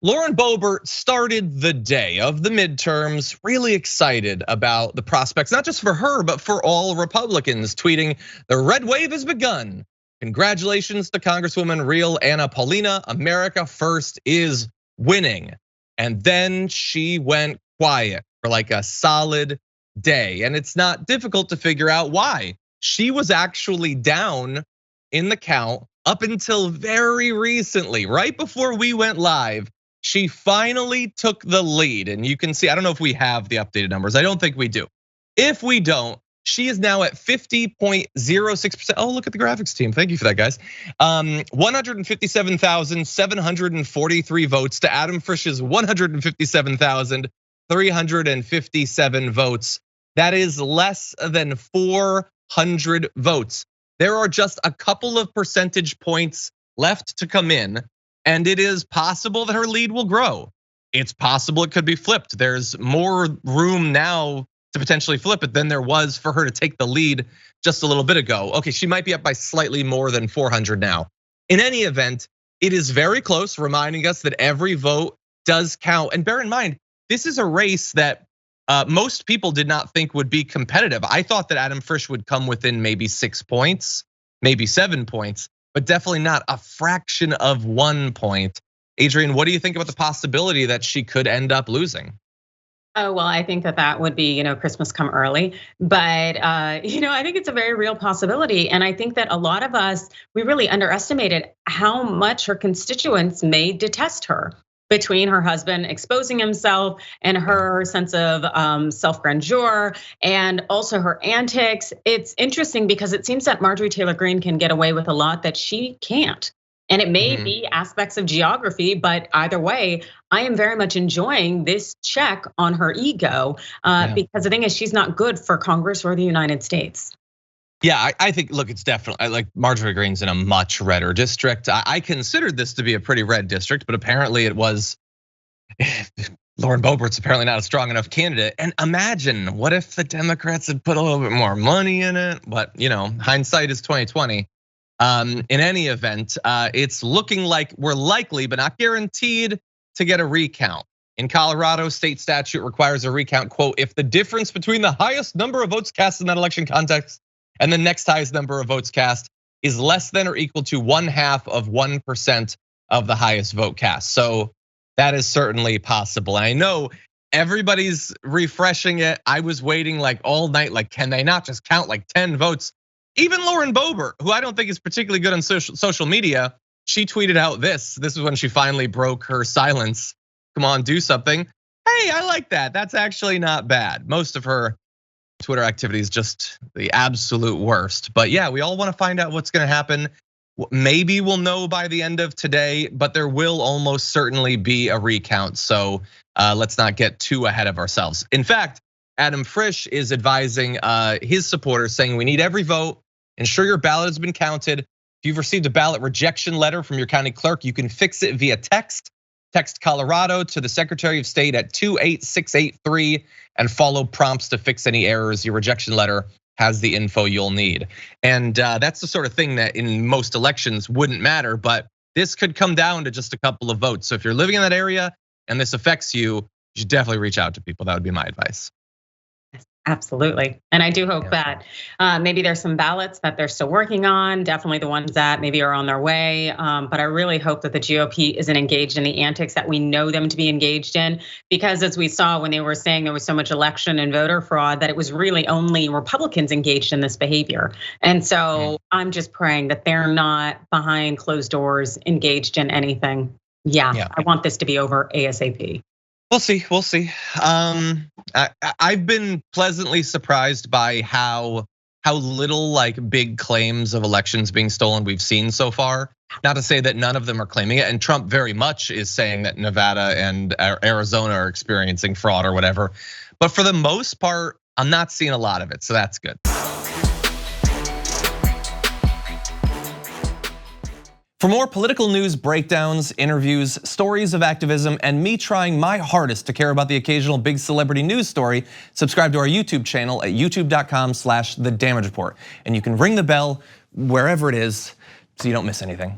Lauren Boebert started the day of the midterms really excited about the prospects, not just for her, but for all Republicans, tweeting, "The red wave has begun. Congratulations to Congresswoman real Anna Paulina. America First is winning." And then she went quiet for like a solid day. And it's not difficult to figure out why. She was actually down in the count up until very recently, right before we went live. She finally took the lead, and you can see, I don't know if we have the updated numbers. I don't think we do. If we don't, she is now at 50.06%. Oh, look at the graphics team. Thank you for that, guys. 157,743 votes to Adam Frisch's 157,357 votes. That is less than 400 votes. There are just a couple of percentage points left to come in, and it is possible that her lead will grow. It's possible it could be flipped. There's more room now to potentially flip it than there was for her to take the lead just a little bit ago. Okay, she might be up by slightly more than 400 now. In any event, it is very close, reminding us that every vote does count. And bear in mind, this is a race that most people did not think would be competitive. I thought that Adam Frisch would come within maybe 6 points, maybe 7 points, but definitely not a fraction of 1 point. Adrienne, what do you think about the possibility that she could end up losing? Oh, well, I think that would be, Christmas come early. But, I think it's a very real possibility. And I think that a lot of us, we really underestimated how much her constituents may detest her, between her husband exposing himself and her sense of self-grandeur and also her antics. It's interesting because it seems that Marjorie Taylor Greene can get away with a lot that she can't. And it may be aspects of geography, but either way, I am very much enjoying this check on her ego because the thing is, she's not good for Congress or the United States. Yeah, I think, look, it's definitely like Marjorie Greene's in a much redder district. I considered this to be a pretty red district, but apparently it was. Lauren Boebert's apparently not a strong enough candidate. And imagine, what if the Democrats had put a little bit more money in it? But hindsight is 2020. In any event, it's looking like we're likely, but not guaranteed, to get a recount. In Colorado, state statute requires a recount, quote, if the difference between the highest number of votes cast in that election context and the next highest number of votes cast is less than or equal to 1/2% of the highest vote cast. So that is certainly possible. I know everybody's refreshing it. I was waiting like all night, like, can they not just count like 10 votes? Even Lauren Boebert, who I don't think is particularly good on social media, she tweeted out this. This is when she finally broke her silence. Come on, do something. Hey, I like that. That's actually not bad. Most of her Twitter activity is just the absolute worst. But yeah, we all want to find out what's going to happen. Maybe we'll know by the end of today, but there will almost certainly be a recount. So let's not get too ahead of ourselves. In fact, Adam Frisch is advising his supporters, saying we need every vote. Ensure your ballot has been counted. If you've received a ballot rejection letter from your county clerk, you can fix it via text. Text Colorado to the Secretary of State at 28683 and follow prompts to fix any errors. Your rejection letter has the info you'll need. And that's the sort of thing that in most elections wouldn't matter, but this could come down to just a couple of votes. So if you're living in that area and this affects you, you should definitely reach out to people. That would be my advice. Absolutely. And I do hope that maybe there's some ballots that they're still working on, definitely the ones that maybe are on their way. But I really hope that the GOP isn't engaged in the antics that we know them to be engaged in, because as we saw when they were saying there was so much election and voter fraud, that it was really only Republicans engaged in this behavior. And so I'm just praying that they're not behind closed doors engaged in anything. Yeah. I want this to be over ASAP. We'll see, we'll see. I've been pleasantly surprised by how little like big claims of elections being stolen we've seen so far. Not to say that none of them are claiming it, and Trump very much is saying that Nevada and Arizona are experiencing fraud or whatever. But for the most part, I'm not seeing a lot of it, so that's good. For more political news breakdowns, interviews, stories of activism, and me trying my hardest to care about the occasional big celebrity news story, subscribe to our YouTube channel at youtube.com/thedamagereport. And you can ring the bell wherever it is so you don't miss anything.